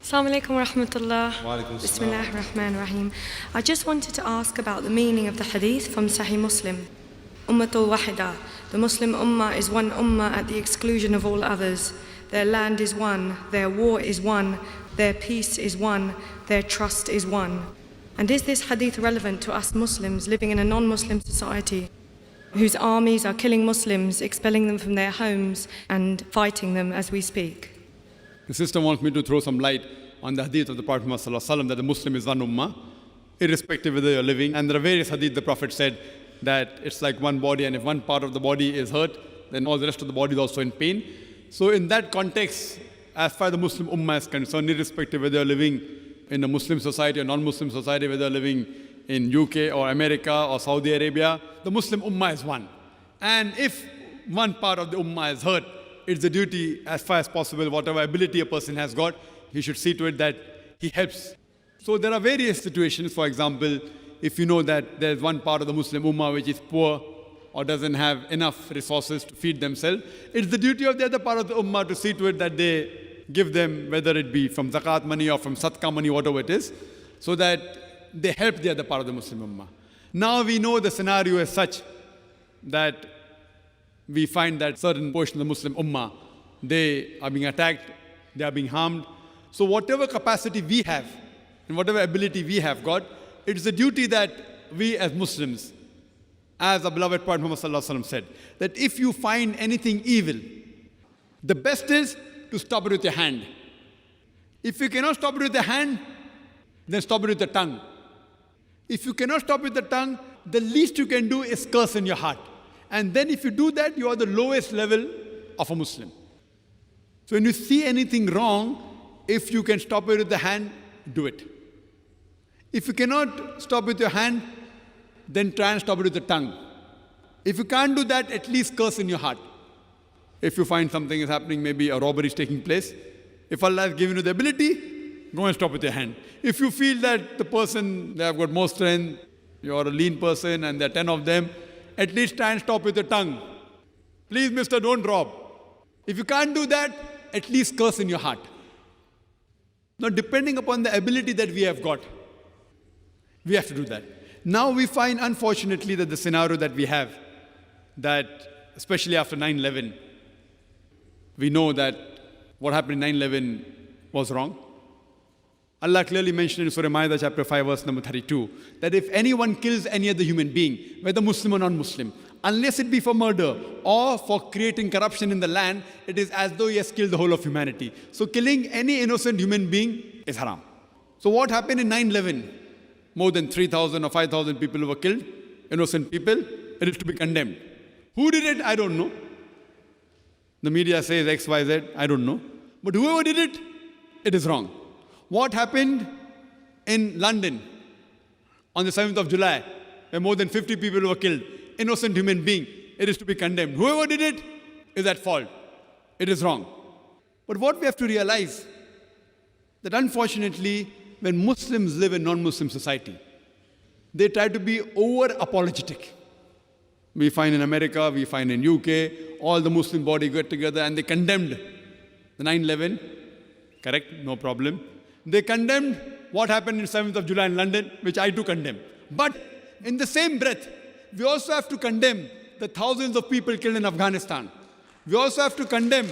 Assalamu alaikum wa rahmatullah. Wa alaikum Bismillah ar-Rahman ar-Rahim. I just wanted to ask about the meaning of the hadith from Sahih Muslim. Ummatul wahida. The Muslim ummah is one ummah at the exclusion of all others. Their land is one, their war is one, their peace is one, their trust is one. And is this hadith relevant to us Muslims living in a non-Muslim society whose armies are killing Muslims, expelling them from their homes and fighting them as we speak? The sister wants me to throw some light on the hadith of the Prophet ﷺ that the Muslim is one ummah, irrespective of whether you're living. And there are various hadith the Prophet said that it's like one body, and if one part of the body is hurt, then all the rest of the body is also in pain. So in that context, as far as the Muslim ummah is concerned, irrespective of whether you're living in a Muslim society or non-Muslim society, whether you're living in UK or America or Saudi Arabia, the Muslim ummah is one. And if one part of the ummah is hurt, it's a duty as far as possible, whatever ability a person has got, he should see to it that he helps. So there are various situations. For example, if you know that there's one part of the Muslim ummah which is poor or doesn't have enough resources to feed themselves, it's the duty of the other part of the ummah to see to it that they give them, whether it be from zakat money or from sadaqah money, whatever it is, so that they help the other part of the Muslim ummah. Now we know the scenario is such that we find that certain portion of the Muslim ummah, they are being attacked, they are being harmed. So whatever capacity we have and whatever ability we have got, it is a duty that we as Muslims, as the beloved Prophet Muhammad ﷺ said, that if you find anything evil, the best is to stop it with your hand. If you cannot stop it with the hand, then stop it with the tongue. If you cannot stop with the tongue, the least you can do is curse in your heart. And then if you do that, you are the lowest level of a Muslim. So when you see anything wrong, if you can stop it with the hand, do it. If you cannot stop with your hand, then try and stop it with the tongue. If you can't do that, at least curse in your heart. If you find something is happening, maybe a robbery is taking place, if Allah has given you the ability, go and stop with your hand. If you feel that the person, they have got more strength, you are a lean person and there are 10 of them, at least try and stop with your tongue. Please, mister, don't rob. If you can't do that, at least curse in your heart. Now, depending upon the ability that we have got, we have to do that. Now we find, unfortunately, that the scenario that we have, that especially after 9/11, we know that what happened in 9/11 was wrong. Allah clearly mentioned in Surah Ma'idah chapter 5 verse number 32 that if anyone kills any other human being, whether Muslim or non-Muslim, unless it be for murder or for creating corruption in the land, it is as though he has killed the whole of humanity. So killing any innocent human being is haram. So what happened in 9/11? More than 3,000 or 5,000 people were killed, innocent people. It is to be condemned. Who did it? I don't know. The media says X, Y, Z. I don't know. But whoever did it, it is wrong. What happened in London on the 7th of July, where more than 50 people were killed, innocent human being, it is to be condemned. Whoever did it is at fault. It is wrong. But what we have to realize, that unfortunately, when Muslims live in non-Muslim society, they try to be over-apologetic. We find in America, we find in UK, all the Muslim body got together and they condemned the 9/11. Correct? No problem. They condemned what happened in 7th of July in London, which I too condemn. But in the same breath, we also have to condemn the thousands of people killed in Afghanistan. We also have to condemn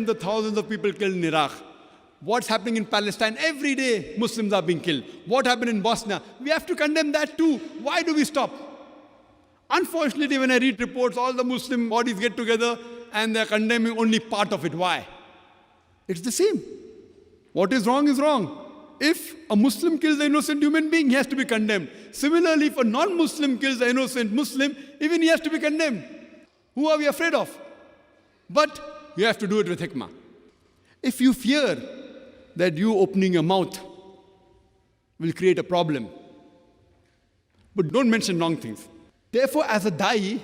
the thousands of people killed in Iraq. What's happening in Palestine? Every day Muslims are being killed. What happened in Bosnia? We have to condemn that too. Why do we stop? Unfortunately, when I read reports, all the Muslim bodies get together and they're condemning only part of it. Why? It's the same. What is wrong is wrong. If a Muslim kills an innocent human being, he has to be condemned. Similarly, if a non-Muslim kills an innocent Muslim, even he has to be condemned. Who are we afraid of? But you have to do it with hikmah. If you fear that you opening your mouth will create a problem, but don't mention wrong things. Therefore, as a da'i,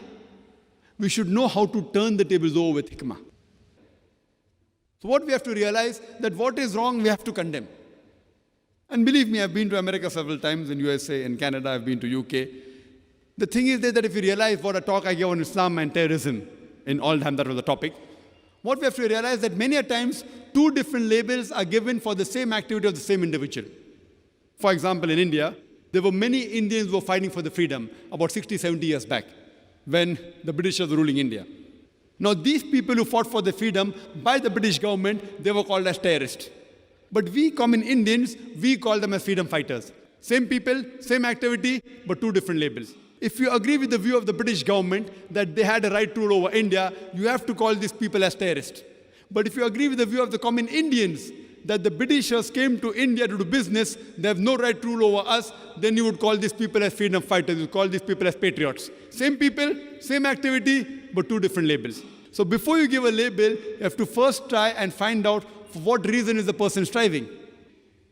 we should know how to turn the tables over with hikmah. So what we have to realize, that what is wrong, we have to condemn. And believe me, I've been to America several times, in USA, in Canada, I've been to UK. The thing is that if you realize what a talk I gave on Islam and terrorism, in all time that was the topic, what we have to realize that many a times two different labels are given for the same activity of the same individual. For example, in India, there were many Indians who were fighting for the freedom about 60, 70 years back when the British were ruling India. Now, these people who fought for the freedom by the British government, they were called as terrorists. But we common Indians, we call them as freedom fighters. Same people, same activity, but two different labels. If you agree with the view of the British government that they had a right to rule over India, you have to call these people as terrorists. But if you agree with the view of the common Indians that the Britishers came to India to do business, they have no right to rule over us, then you would call these people as freedom fighters, you would call these people as patriots. Same people, same activity, but two different labels. So before you give a label, you have to first try and find out for what reason is the person striving.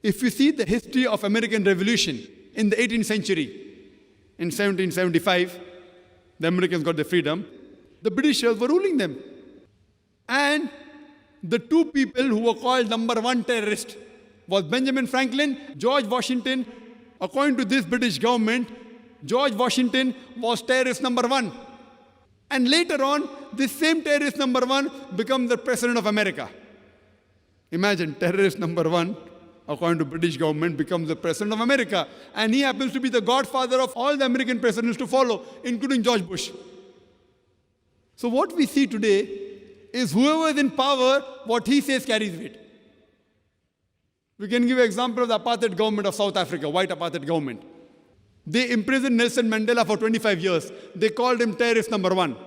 If you see the history of American Revolution in the 18th century, in 1775, the Americans got their freedom, the Britishers were ruling them. And the two people who were called number one terrorist was Benjamin Franklin, George Washington. According to this British government, George Washington was terrorist number one. And later on, this same terrorist number one becomes the president of America. Imagine, terrorist number one, according to British government, becomes the president of America. And he happens to be the godfather of all the American presidents to follow, including George Bush. So what we see today is whoever is in power, what he says carries weight. We can give an example of the apartheid government of South Africa, white apartheid government. They imprisoned Nelson Mandela for 25 years. They called him terrorist number one.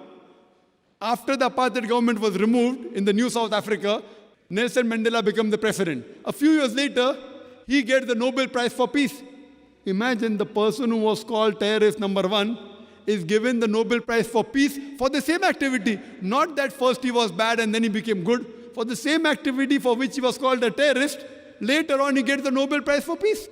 After the apartheid government was removed in the new South Africa, Nelson Mandela became the president. A few years later, he gets the Nobel Prize for Peace. Imagine the person who was called terrorist number one is given the Nobel Prize for Peace for the same activity. Not that first he was bad and then he became good. For the same activity for which he was called a terrorist, later on he gets the Nobel Prize for Peace.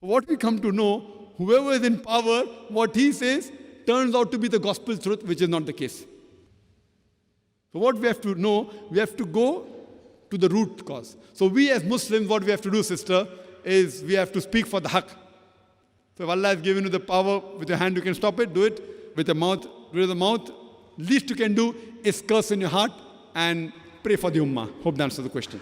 What we come to know, whoever is in power, what he says turns out to be the gospel truth, which is not the case. So what we have to know, we have to go to the root cause. So we as Muslims, what we have to do, sister, is we have to speak for the haqq. So if Allah has given you the power, with your hand you can stop it, do it. With your mouth, do it with the mouth. Least you can do is curse in your heart and pray for the ummah. Hope that answers the question.